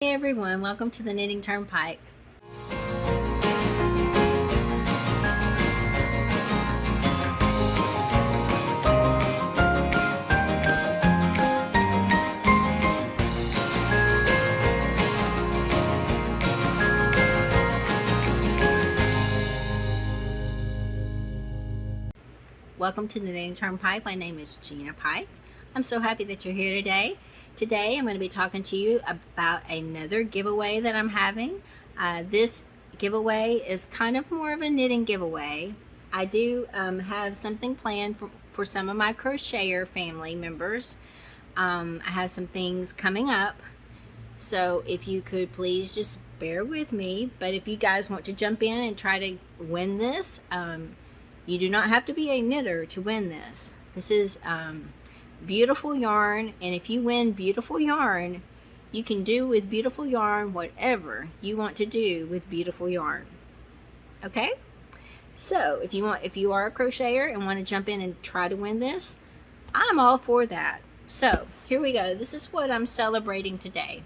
Hey everyone, welcome to the Knitting Turnpike. Welcome to the Knitting Turnpike. My name is Gina Pike. I'm so happy that you're here today. Today I'm going to be talking to you about another giveaway that I'm having. This giveaway is kind of more of a knitting giveaway. I do have something planned for some of my crocheter family members. I have some things coming up, so if you could please just bear with me. But if you guys want to jump in and try to win this, you do not have to be a knitter to win this. This is beautiful yarn, and if you win beautiful yarn, you can do with beautiful yarn whatever you want to do with beautiful yarn. Okay? So if you are a crocheter and want to jump in and try to win this, I'm all for that. So here we go. This is what I'm celebrating today.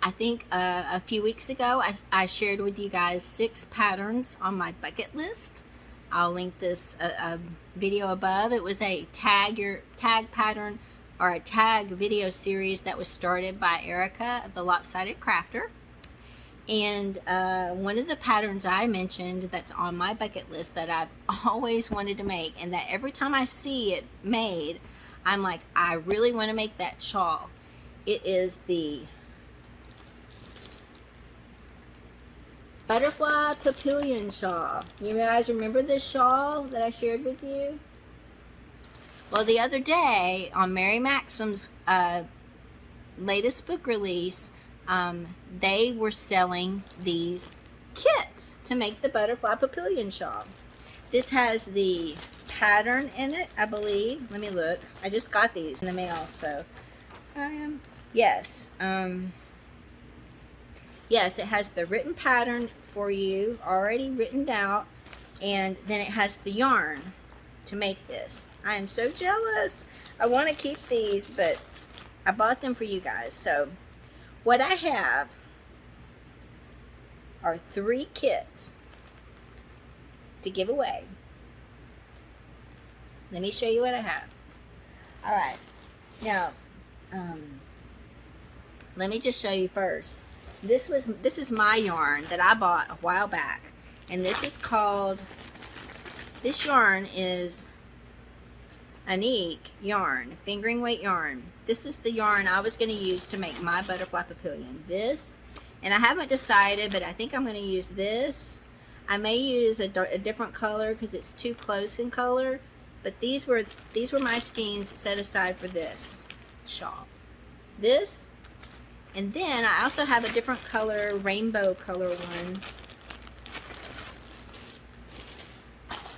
I think a few weeks ago I shared with you guys 6 patterns on my bucket list. I'll link this video above. It was a tag pattern, or a tag video series that was started by Erica of the Lopsided Crafter. And one of the patterns I mentioned that's on my bucket list that I've always wanted to make, and that every time I see it made, I'm like, I really want to make that shawl. It is the Butterfly Papillion Shawl. You guys remember this shawl that I shared with you? Well, the other day on Mary Maxim's latest book release, they were selling these kits to make the Butterfly Papillion Shawl. This has the pattern in it, I believe. Let me look. I just got these in the mail, so yes. Yes, it has the written pattern for you, already written out, and then it has the yarn to make this. I am so jealous. I want to keep these, but I bought them for you guys. So what I have are 3 kits to give away. Let me show you what I have. All right, now let me just show you first. This is my yarn that I bought a while back, and this yarn is Unique yarn, fingering weight yarn. This is the yarn I was going to use to make my Butterfly Papillion. This, and I haven't decided, but I think I'm going to use this. I may use a different color because it's too close in color, but these were my skeins set aside for this shawl. This. And then I also have a different color, rainbow color one.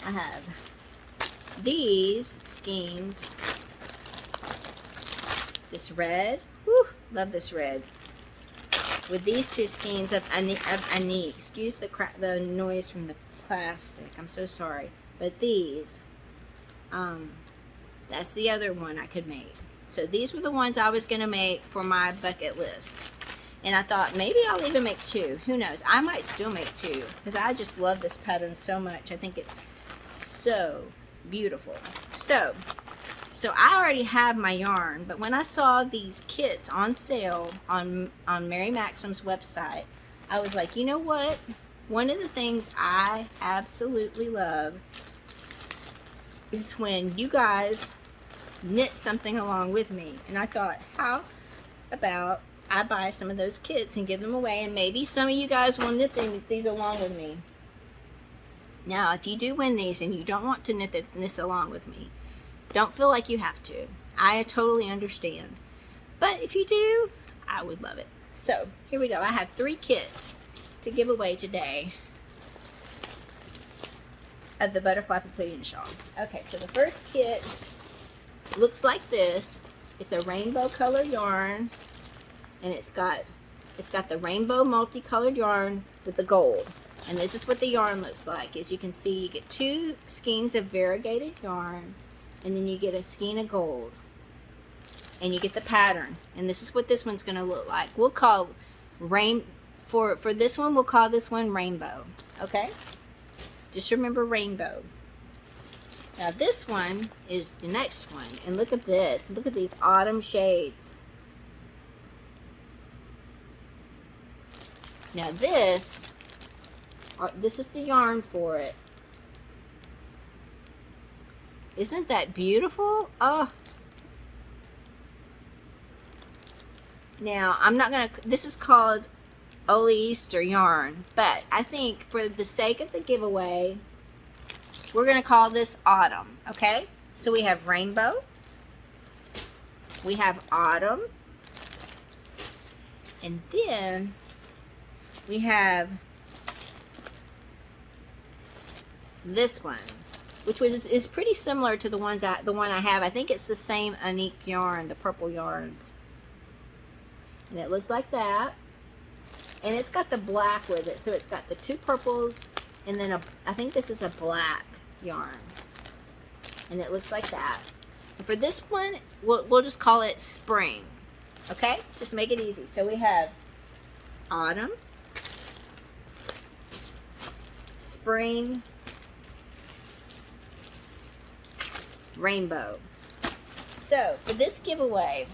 I have these skeins. This red. Whew, love this red. With these 2 skeins of Unique. Excuse the noise from the plastic. I'm so sorry. But these, that's the other one I could make. So these were the ones I was going to make for my bucket list. And I thought maybe I'll even make 2. Who knows? I might still make 2 because I just love this pattern so much. I think it's so beautiful. So I already have my yarn, but when I saw these kits on sale on Mary Maxim's website, I was like, you know what? One of the things I absolutely love is when you guys knit something along with me. And I thought, how about I buy some of those kits and give them away, and maybe some of you guys will knit these along with me. Now, if you do win these and you don't want to knit this along with me, don't feel like you have to. I totally understand. But if you do, I would love it. So here we go. I have 3 kits to give away today of the Butterfly Papillion Shawl. Okay, so the first kit looks like this. It's a rainbow color yarn, and it's got the rainbow multicolored yarn with the gold. And this is what the yarn looks like. As you can see, you get 2 skeins of variegated yarn, and then you get a skein of gold. and you get the pattern. And this is what this one's going to look like. We'll call for this one, we'll call this one rainbow. Okay? Just remember rainbow. Now this one is the next one. And look at this. Look at these autumn shades. Now this is the yarn for it. Isn't that beautiful? Oh. Now, I'm not going to, this is called Ole Easter yarn, but I think for the sake of the giveaway, we're going to call this autumn, okay? So we have rainbow, we have autumn, and then we have this one, which is pretty similar to the one I have. I think it's the same unique yarn, the purple yarns. And it looks like that. And it's got the black with it. So it's got the two purples and then I think this is a black yarn. And it looks like that. And for this one, we'll just call it spring. Okay? Just make it easy. So we have autumn, spring, rainbow. So for this giveaway,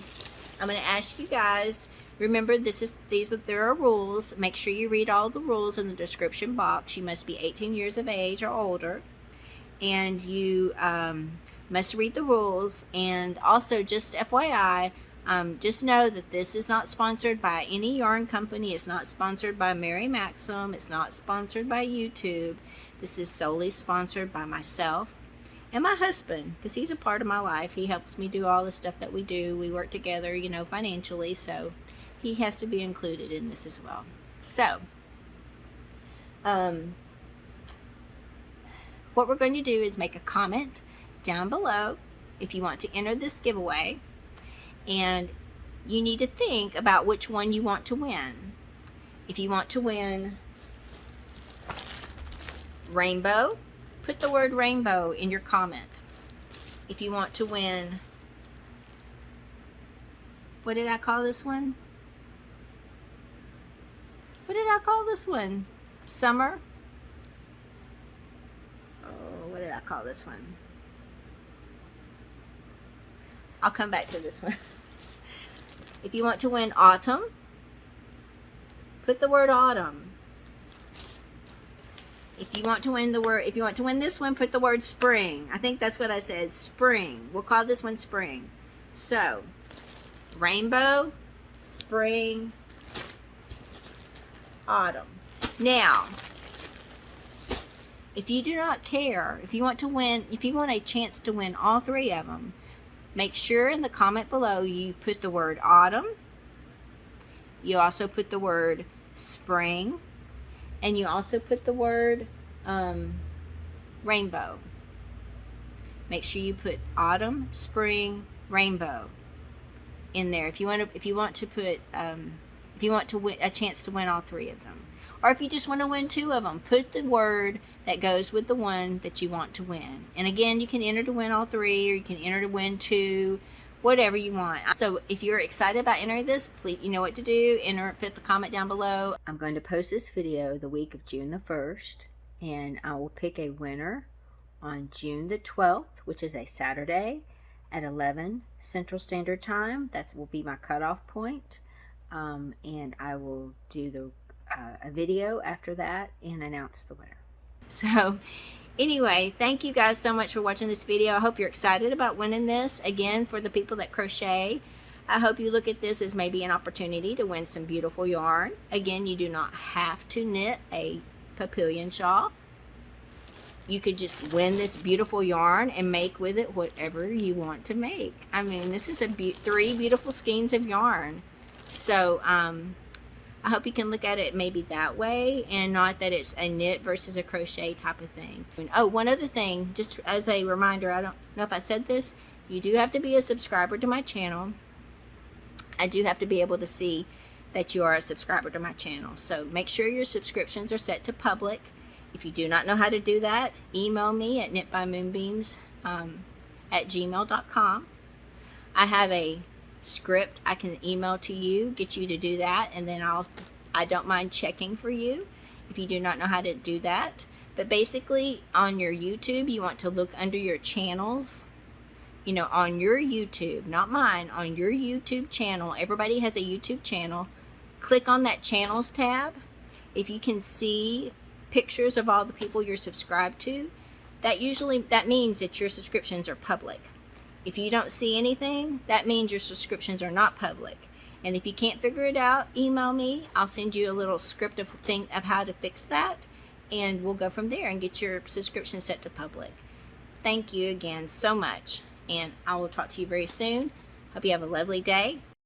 I'm going to ask you guys, remember there are rules. Make sure you read all the rules in the description box. You must be 18 years of age or older, and you must read the rules. And also, just FYI, just know that this is not sponsored by any yarn company. It's not sponsored by Mary Maxim. It's not sponsored by YouTube. This is solely sponsored by myself and my husband, because he's a part of my life. He helps me do all the stuff that we do. We work together, you know, financially, so he has to be included in this as well. So, what we're going to do is make a comment down below if you want to enter this giveaway, and you need to think about which one you want to win. If you want to win rainbow, put the word rainbow in your comment. If you want to win, what did I call this one? What did I call this one? Summer? Oh, what did I call this one? I'll come back to this one. If you want to win autumn, put the word autumn. If you want to win this one, put the word spring. I think that's what I said, spring. We'll call this one spring. So, rainbow, spring, autumn. Now, if you do not care, if you want a chance to win all three of them, make sure in the comment below you put the word autumn. You also put the word spring. And you also put the word rainbow. Make sure you put autumn, spring, rainbow in there. If you want to win a chance to win all three of them, or if you just want to win two of them, put the word that goes with the one that you want to win. And again, you can enter to win all three, or you can enter to win two. Whatever you want. So if you're excited about entering this, please, you know what to do. Put the comment down below. I'm going to post this video the week of June the 1st, and I will pick a winner on June the 12th, which is a Saturday at 11 Central Standard Time. That will be my cutoff point, and I will do a video after that and announce the winner. So anyway, thank you guys so much for watching this video. I hope you're excited about winning this. Again, for the people that crochet, I hope you look at this as maybe an opportunity to win some beautiful yarn. Again, you do not have to knit a Papillion shawl. You could just win this beautiful yarn and make with it whatever you want to make. I mean, this is three beautiful skeins of yarn. So, I hope you can look at it maybe that way, and not that it's a knit versus a crochet type of thing. Oh, one other thing, just as a reminder, I don't know if I said this, you do have to be a subscriber to my channel. I do have to be able to see that you are a subscriber to my channel. So make sure your subscriptions are set to public. If you do not know how to do that, email me at knitbymoonbeams@gmail.com. I have a script, I can email to you, get you to do that, and then I don't mind checking for you if you do not know how to do that. But basically, on your YouTube, you want to look under your channels. You know, on your YouTube, not mine, on your YouTube channel. Everybody has a YouTube channel. Click on that channels tab. If you can see pictures of all the people you're subscribed to, that means that your subscriptions are public. If you don't see anything, that means your subscriptions are not public. And if you can't figure it out, email me. I'll send you a little script of how to fix that, and we'll go from there and get your subscription set to public. Thank you again so much, and I will talk to you very soon. Hope you have a lovely day.